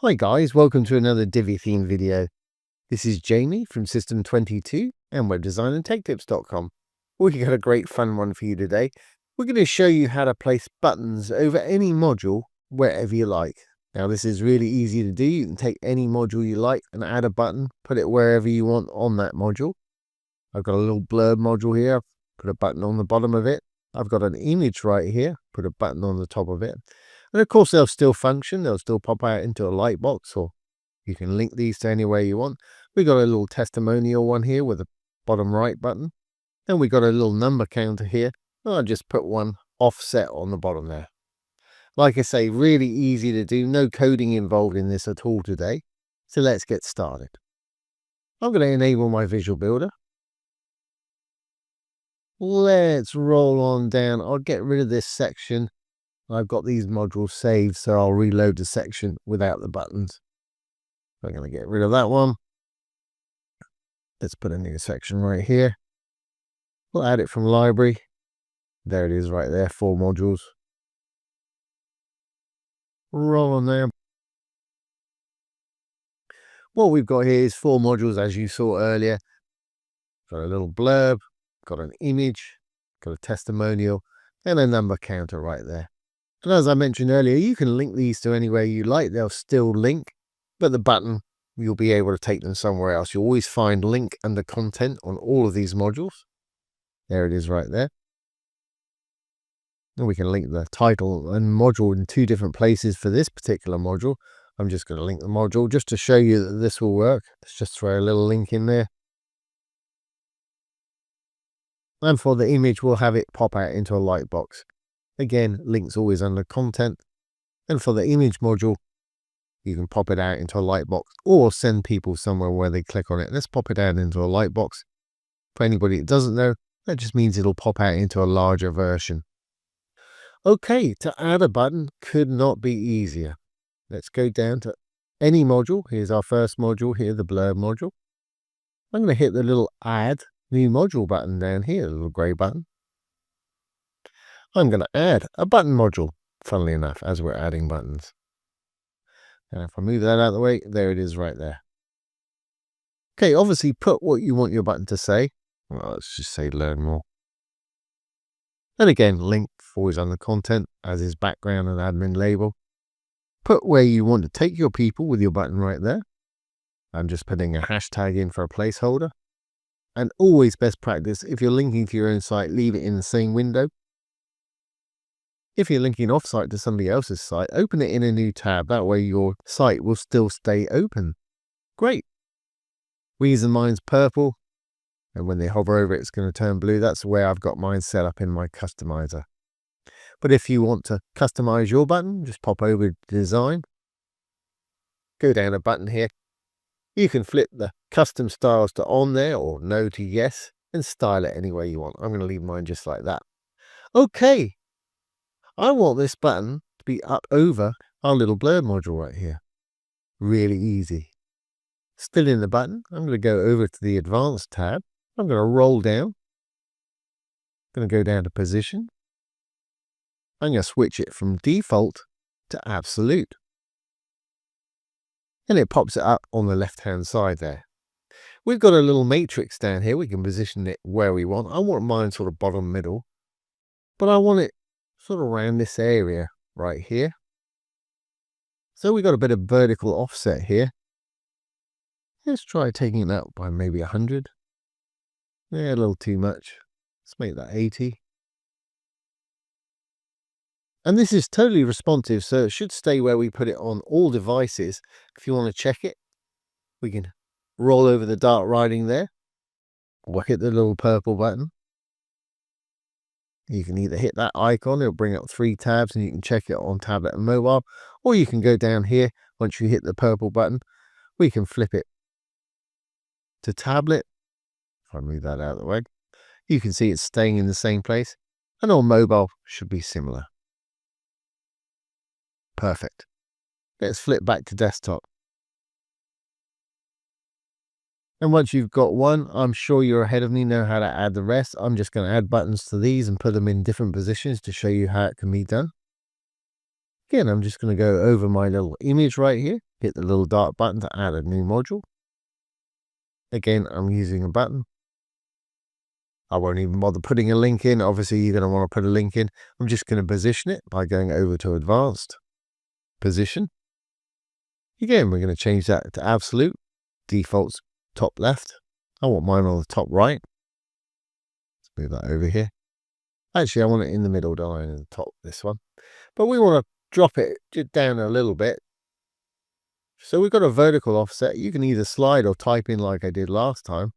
Hi guys, welcome to another Divi Theme video. This is Jamie from System22 and webdesignandtechtips.com. We got a great fun one for you today. We're going to show you how to place buttons over any module wherever you like. Now this is really easy to do. You can take any module you like and add a button, put it wherever you want on that module. I've got a little blurb module here, put a button on the bottom of it. I've got an image right here, put a button on the top of it. And of course, they'll still function. They'll still pop out into a light box, or you can link these to anywhere you want. We got a little testimonial one here with a bottom right button. And we got a little number counter here. I'll just put one offset on the bottom there. Like I say, really easy to do. No coding involved in this at all today. So let's get started. I'm going to enable my visual builder. Let's roll on down. I'll get rid of this section. I've got these modules saved, so I'll reload the section without the buttons. I'm going to get rid of that one. Let's put a new section right here. We'll add it from library. There it is right there, 4 modules. Roll on there. What we've got here is 4 modules, as you saw earlier. Got a little blurb, got an image, got a testimonial, and a number counter right there. And as I mentioned earlier, you can link these to anywhere you like. They'll still link, but the button, you'll be able to take them somewhere else. You'll always find link under content on all of these modules. There it is right there. And we can link the title and module in 2 different places for this particular module. I'm just going to link the module just to show you that this will work. Let's just throw a little link in there. And for the image, we'll have it pop out into a light box. Again, links always under content. And for the image module, you can pop it out into a light box or send people somewhere where they click on it. Let's pop it out into a light box. For anybody that doesn't know, that just means it'll pop out into a larger version. Okay, to add a button could not be easier. Let's go down to any module. Here's our first module here, the blurb module. I'm going to hit the little add new module button down here, the little grey button. I'm going to add a button module, funnily enough, as we're adding buttons. And if I move that out of the way, there it is right there. Okay, obviously put what you want your button to say. Well, let's just say learn more. And again, link always under content, as is background and admin label. Put where you want to take your people with your button right there. I'm just putting a hashtag in for a placeholder. And always best practice, if you're linking to your own site, leave it in the same window. If you're linking off-site to somebody else's site, open it in a new tab. That way your site will still stay open. Great. Reason mine's purple. And when they hover over it, it's going to turn blue. That's the way I've got mine set up in my customizer. But if you want to customize your button, just pop over to design. Go down a button here. You can flip the custom styles to on there or no to yes and style it any way you want. I'm going to leave mine just like that. Okay. I want this button to be up over our little blurb module right here. Really easy. Still in the button, I'm going to go over to the advanced tab. I'm going to roll down. I'm going to go down to position. I'm going to switch it from default to absolute. And it pops it up on the left-hand side there. We've got a little matrix down here. We can position it where we want. I want mine sort of bottom middle, but I want it sort of around this area right here. So we've got a bit of vertical offset here. Let's try taking it out by maybe 100. Yeah, a little too much. Let's make that 80. And this is totally responsive, so it should stay where we put it on all devices. If you want to check it, we can roll over the dark writing there, or hit the little purple button. You can either hit that icon, it'll bring up 3 tabs, and you can check it on tablet and mobile, or you can go down here. Once you hit the purple button, we can flip it to tablet. If I move that out of the way, you can see it's staying in the same place, and on mobile should be similar. Perfect. Let's flip back to desktop. And once you've got one, I'm sure you're ahead of me, know how to add the rest. I'm just going to add buttons to these and put them in different positions to show you how it can be done. Again, I'm just going to go over my little image right here. hit the little dark button to add a new module. Again, I'm using a button. I won't even bother putting a link in. Obviously, you're going to want to put a link in. I'm just going to position it by going over to Advanced, Position. Again, we're going to change that to Absolute. Defaults top left. I want mine on the top right. Let's move that over here. Actually, I want it in the middle, don't I, in the top, this one. But we want to drop it down a little bit. So we've got a vertical offset. You can either slide or type in like I did last time.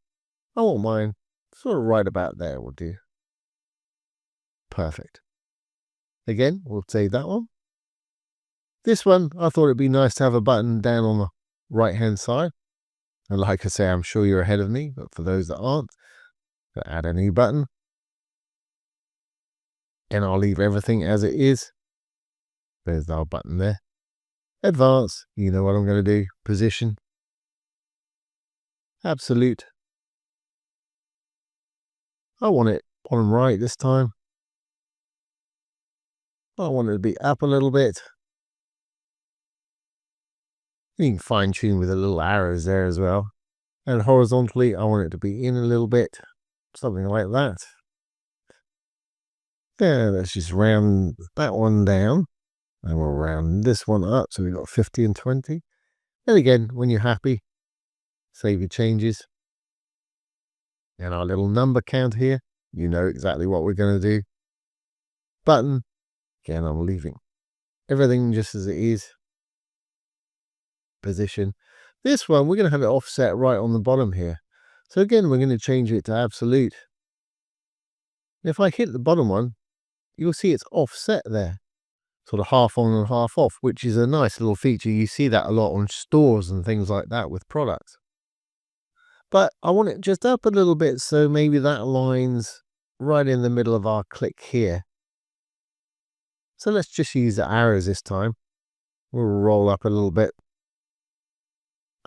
I want mine sort of right about there will do. Perfect. Again, we'll save that one. This one, I thought it'd be nice to have a button down on the right-hand side. And like I say, I'm sure you're ahead of me, but for those that aren't, I'll add a new button. And I'll leave everything as it is. There's our button there. Advance, you know what I'm going to do. Position. Absolute. I want it bottom right this time. I want it to be up a little bit. You can fine tune with the little arrows there as well. And horizontally, I want it to be in a little bit. Something like that. Yeah, let's just round that one down. And we'll round this one up. So we've got 50 and 20. And again, when you're happy, save your changes. And our little number count here. You know exactly what we're going to do. Button. Again, I'm leaving everything just as it is. Position. This one, we're going to have it offset right on the bottom here. So again, we're going to change it to absolute. If I hit the bottom one, you'll see it's offset there. Sort of half on and half off, which is a nice little feature. You see that a lot on stores and things like that with products. But I want it just up a little bit, so maybe that aligns right in the middle of our click here. So let's just use the arrows this time. We'll roll up a little bit.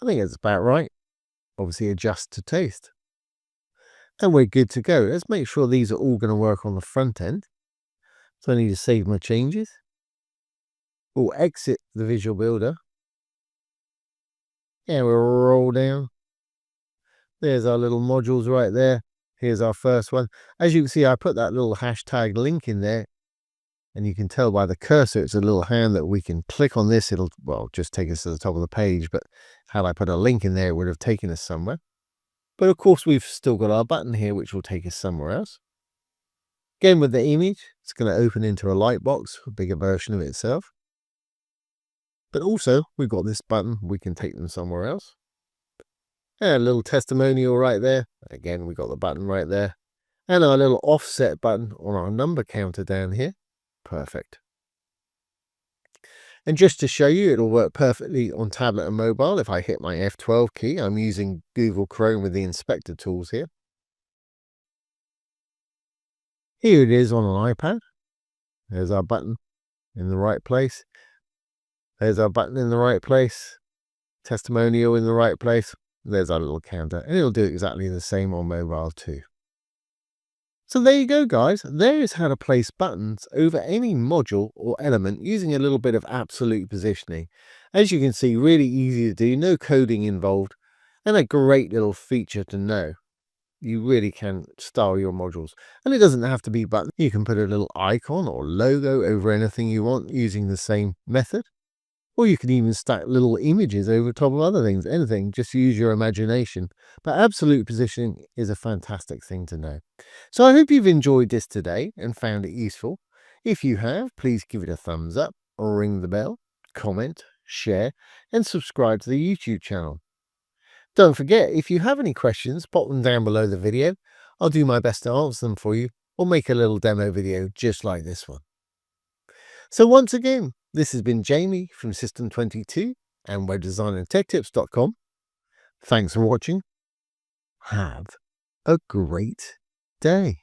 I think it's about right. Obviously adjust to taste. And we're good to go. Let's make sure these are all going to work on the front end. So I need to save my changes. We'll exit the Visual Builder. And we'll roll down. There's our little modules right there. Here's our first one. As you can see, I put that little hashtag link in there. And you can tell by the cursor, it's a little hand that we can click on this. It'll, well, just take us to the top of the page. But had I put a link in there, it would have taken us somewhere. But of course, we've still got our button here, which will take us somewhere else. Again, with the image, it's going to open into a lightbox, a bigger version of itself. But also, we've got this button. We can take them somewhere else. And a little testimonial right there. Again, we got the button right there. And our little offset button on our number counter down here. Perfect. And just to show you, it'll work perfectly on tablet and mobile. If I hit my F12 key, I'm using Google Chrome with the inspector tools here. Here it is on an iPad. There's our button in the right place. There's our button in the right place. Testimonial in the right place. There's our little counter. And it'll do exactly the same on mobile too. So there you go, guys. There is how to place buttons over any module or element using a little bit of absolute positioning. As you can see, really easy to do, no coding involved, and a great little feature to know. You really can style your modules. And it doesn't have to be buttons. You can put a little icon or logo over anything you want using the same method. Or you can even stack little images over top of other things, anything, just use your imagination. But absolute positioning is a fantastic thing to know. So I hope you've enjoyed this today and found it useful. If you have, please give it a thumbs up, or ring the bell, comment, share, and subscribe to the YouTube channel. Don't forget, if you have any questions, pop them down below the video. I'll do my best to answer them for you, or make a little demo video just like this one. So once again, this has been Jamie from System22 and webdesignandtechtips.com. Thanks for watching. Have a great day.